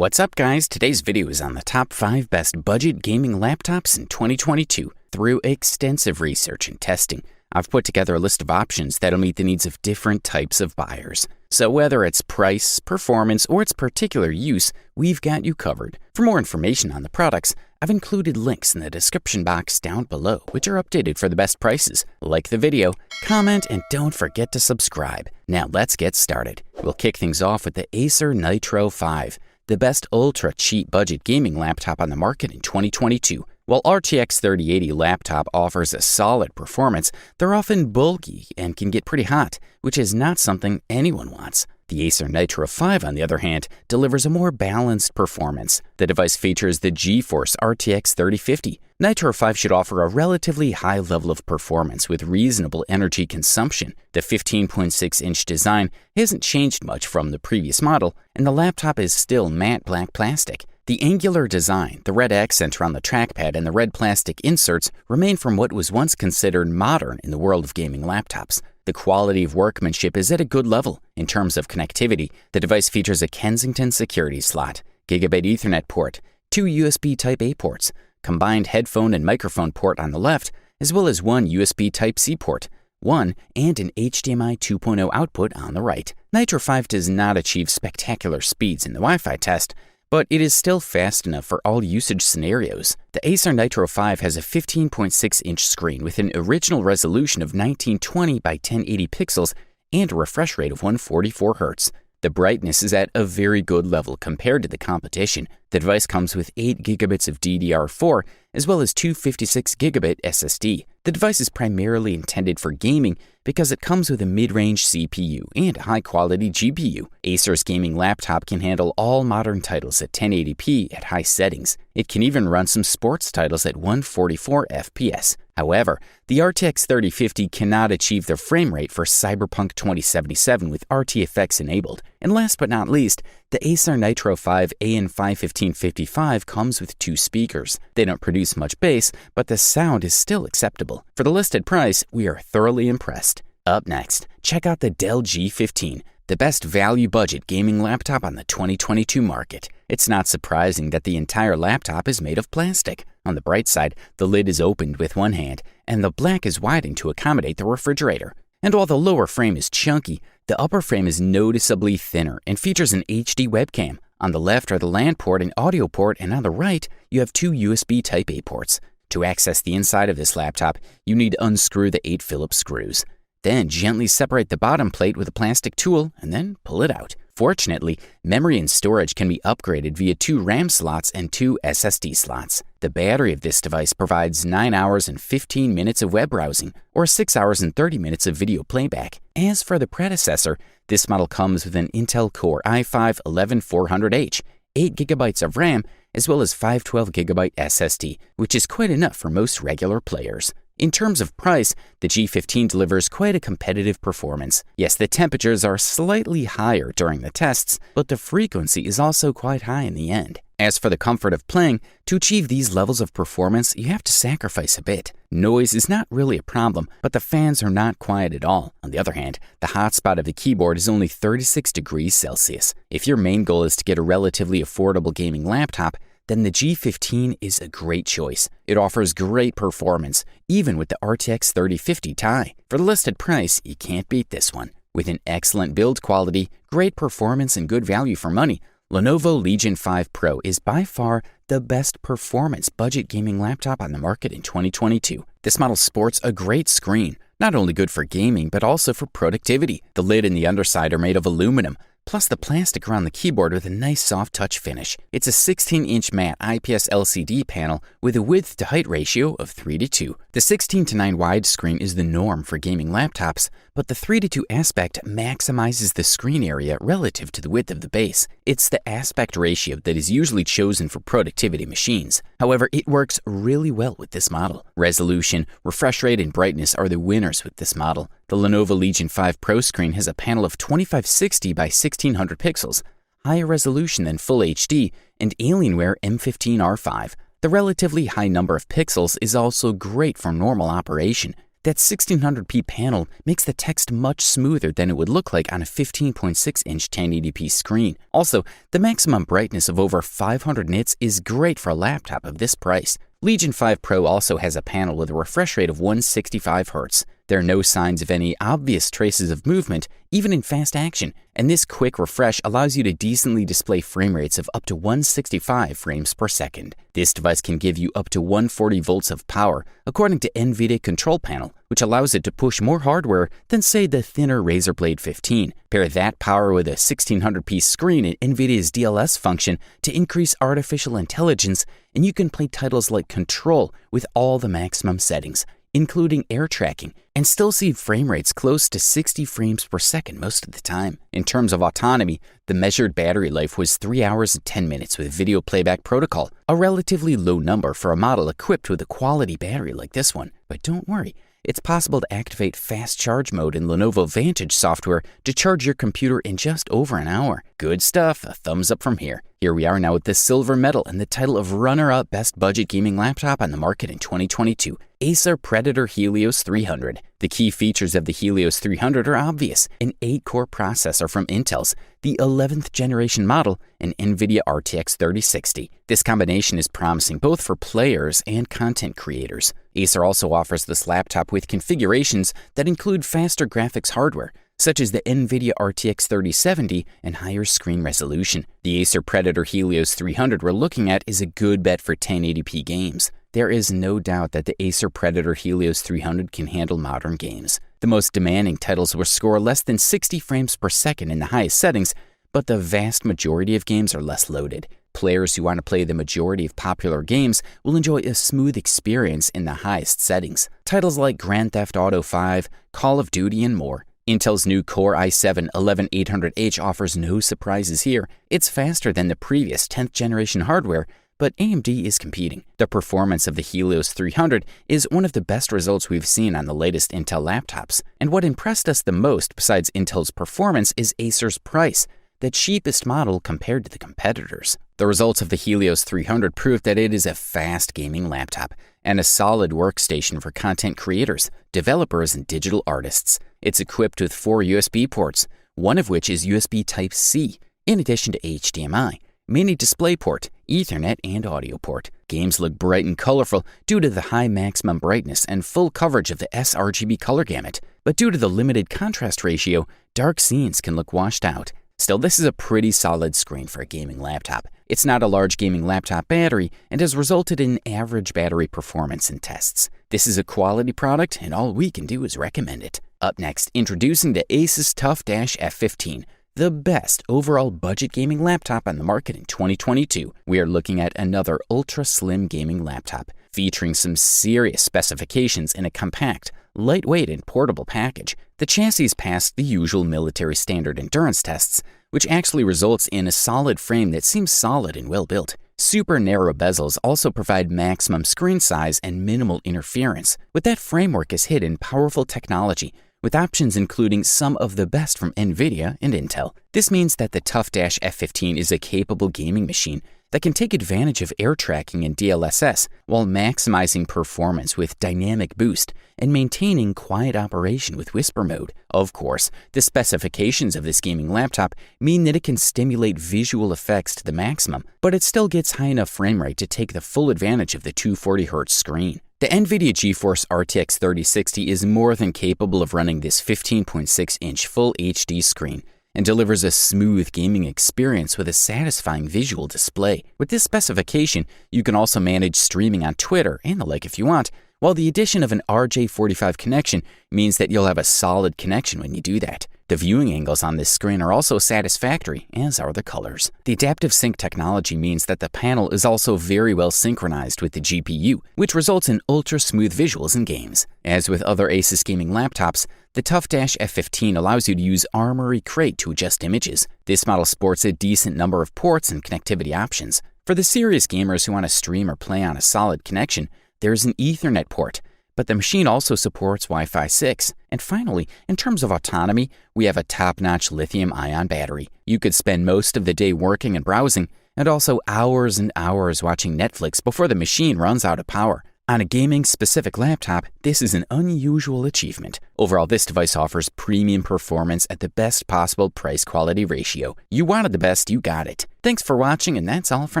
What's up, guys? Today's video is on the top 5 best budget gaming laptops in 2022. Through extensive research and testing, I've put together a list of options that'll meet the needs of different types of buyers. So whether it's price, performance, or its particular use, we've got you covered. For more information on the products, I've included links in the description box down below, which are updated for the best prices. Like the video, comment, and don't forget to subscribe. Now let's get started. We'll kick things off with the Acer Nitro 5, the best ultra-cheap budget gaming laptop on the market in 2022. While RTX 3080 laptop offers a solid performance, they're often bulky and can get pretty hot, which is not something anyone wants. The Acer Nitro 5, on the other hand, delivers a more balanced performance. The device features the GeForce RTX 3050. Nitro 5 should offer a relatively high level of performance with reasonable energy consumption. The 15.6-inch design hasn't changed much from the previous model, and the laptop is still matte black plastic. The angular design, the red accent around the trackpad, and the red plastic inserts remain from what was once considered modern in the world of gaming laptops. The quality of workmanship is at a good level. In terms of connectivity, the device features a Kensington security slot, Gigabit Ethernet port, 2 USB Type-A ports, combined headphone and microphone port on the left, as well as 1 USB Type-C port, and an HDMI 2.0 output on the right. Nitro 5 does not achieve spectacular speeds in the Wi-Fi test, but it is still fast enough for all usage scenarios. The Acer Nitro 5 has a 15.6-inch screen with an original resolution of 1920 by 1080 pixels and a refresh rate of 144 Hz. The brightness is at a very good level compared to the competition. The device comes with 8 GB of DDR4 as well as 2 56GB SSD. The device is primarily intended for gaming because it comes with a mid-range CPU and a high-quality GPU. Acer's gaming laptop can handle all modern titles at 1080p at high settings. It can even run some sports titles at 144 FPS. However, the RTX 3050 cannot achieve the frame rate for Cyberpunk 2077 with RTFX enabled. And last but not least, the Acer Nitro 5 AN5-1555 comes with 2 speakers. They don't produce much bass, but the sound is still acceptable. For the listed price, we are thoroughly impressed. Up next, check out the Dell G15, the best value budget gaming laptop on the 2022 market. It's not surprising that the entire laptop is made of plastic. On the bright side, the lid is opened with one hand, and the back is widened to accommodate the refrigerator. And while the lower frame is chunky, the upper frame is noticeably thinner and features an HD webcam. On the left are the LAN port and audio port, and on the right, you have 2 USB Type-A ports. To access the inside of this laptop, you need to unscrew the 8 Phillips screws. Then gently separate the bottom plate with a plastic tool and then pull it out. Fortunately, memory and storage can be upgraded via 2 RAM slots and 2 SSD slots. The battery of this device provides 9 hours and 15 minutes of web browsing, or 6 hours and 30 minutes of video playback. As for the predecessor, this model comes with an Intel Core i5-11400H, 8 GB of RAM, as well as 512GB SSD, which is quite enough for most regular players. In terms of price, the G15 delivers quite a competitive performance. Yes, the temperatures are slightly higher during the tests, but the frequency is also quite high in the end. As for the comfort of playing, to achieve these levels of performance, you have to sacrifice a bit. Noise is not really a problem, but the fans are not quiet at all. On the other hand, the hotspot of the keyboard is only 36 degrees Celsius. If your main goal is to get a relatively affordable gaming laptop, then the G15 is a great choice. It offers great performance, even with the RTX 3050 Ti. For the listed price, you can't beat this one. With an excellent build quality, great performance, and good value for money, Lenovo Legion 5 Pro is by far the best performance budget gaming laptop on the market in 2022. This model sports a great screen, not only good for gaming, but also for productivity. The lid and the underside are made of aluminum, plus the plastic around the keyboard with a nice soft touch finish. It's a 16-inch matte IPS LCD panel with a width-to-height ratio of 3:2. The 16:9 widescreen is the norm for gaming laptops, but the 3:2 aspect maximizes the screen area relative to the width of the base. It's the aspect ratio that is usually chosen for productivity machines. However, it works really well with this model. Resolution, refresh rate, and brightness are the winners with this model. The Lenovo Legion 5 Pro screen has a panel of 2560 by 1600 pixels, higher resolution than Full HD, and Alienware M15R5. The relatively high number of pixels is also great for normal operation. That 1600p panel makes the text much smoother than it would look like on a 15.6-inch 1080p screen. Also, the maximum brightness of over 500 nits is great for a laptop of this price. Legion 5 Pro also has a panel with a refresh rate of 165 Hz. There are no signs of any obvious traces of movement, even in fast action, and this quick refresh allows you to decently display frame rates of up to 165 frames per second. This device can give you up to 140 volts of power, according to NVIDIA Control Panel, which allows it to push more hardware than, say, the thinner Razer Blade 15. Pair that power with a 1600p screen and NVIDIA's DLS function to increase artificial intelligence, and you can play titles like Control with all the maximum settings, including air tracking, and still see frame rates close to 60 frames per second most of the time. In terms of autonomy, the measured battery life was 3 hours and 10 minutes with video playback protocol, a relatively low number for a model equipped with a quality battery like this one. But don't worry, it's possible to activate fast charge mode in Lenovo Vantage software to charge your computer in just over an hour. Good stuff, a thumbs up from here. Here we are now with the silver medal and the title of runner-up best budget gaming laptop on the market in 2022, Acer Predator Helios 300. The key features of the Helios 300 are obvious: an 8-core processor from Intel's, the 11th generation model, and NVIDIA RTX 3060. This combination is promising both for players and content creators. Acer also offers this laptop with configurations that include faster graphics hardware, such as the NVIDIA RTX 3070 and higher screen resolution. The Acer Predator Helios 300 we're looking at is a good bet for 1080p games. There is no doubt that the Acer Predator Helios 300 can handle modern games. The most demanding titles will score less than 60 frames per second in the highest settings, but the vast majority of games are less loaded. Players who want to play the majority of popular games will enjoy a smooth experience in the highest settings. Titles like Grand Theft Auto 5, Call of Duty, and more. Intel's new Core i7-11800H offers no surprises here. It's faster than the previous 10th generation hardware, but AMD is competing. The performance of the Helios 300 is one of the best results we've seen on the latest Intel laptops. And what impressed us the most besides Intel's performance is Acer's price, the cheapest model compared to the competitors. The results of the Helios 300 prove that it is a fast gaming laptop and a solid workstation for content creators, developers, and digital artists. It's equipped with 4 USB ports, one of which is USB Type-C, in addition to HDMI, mini DisplayPort, Ethernet, and audio port. Games look bright and colorful due to the high maximum brightness and full coverage of the sRGB color gamut, but due to the limited contrast ratio, dark scenes can look washed out. Still, this is a pretty solid screen for a gaming laptop. It's not a large gaming laptop battery and has resulted in average battery performance in tests. This is a quality product, and all we can do is recommend it. Up next, introducing the Asus TUF Dash F15, the best overall budget gaming laptop on the market in 2022. We are looking at another ultra-slim gaming laptop, featuring some serious specifications in a compact, lightweight, and portable package. The chassis passed the usual military standard endurance tests, which actually results in a solid frame that seems solid and well-built. Super narrow bezels also provide maximum screen size and minimal interference. With that framework is hidden powerful technology, with options including some of the best from NVIDIA and Intel. This means that the TUF Dash F15 is a capable gaming machine that can take advantage of air tracking and DLSS while maximizing performance with dynamic boost and maintaining quiet operation with whisper mode. Of course, the specifications of this gaming laptop mean that it can stimulate visual effects to the maximum, but it still gets high enough frame rate to take the full advantage of the 240Hz screen. The NVIDIA GeForce RTX 3060 is more than capable of running this 15.6-inch Full HD screen and delivers a smooth gaming experience with a satisfying visual display. With this specification, you can also manage streaming on Twitter and the like if you want, while the addition of an RJ45 connection means that you'll have a solid connection when you do that. The viewing angles on this screen are also satisfactory, as are the colors. The adaptive sync technology means that the panel is also very well synchronized with the GPU, which results in ultra-smooth visuals in games. As with other Asus gaming laptops, the TUF Dash F15 allows you to use Armoury Crate to adjust images. This model sports a decent number of ports and connectivity options. For the serious gamers who want to stream or play on a solid connection, there's an Ethernet port, but the machine also supports Wi-Fi 6. And finally, in terms of autonomy, we have a top-notch lithium-ion battery. You could spend most of the day working and browsing, and also hours and hours watching Netflix before the machine runs out of power. On a gaming-specific laptop, this is an unusual achievement. Overall, this device offers premium performance at the best possible price-quality ratio. You wanted the best, you got it. Thanks for watching, and that's all for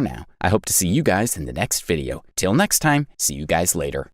now. I hope to see you guys in the next video. Till next time, see you guys later.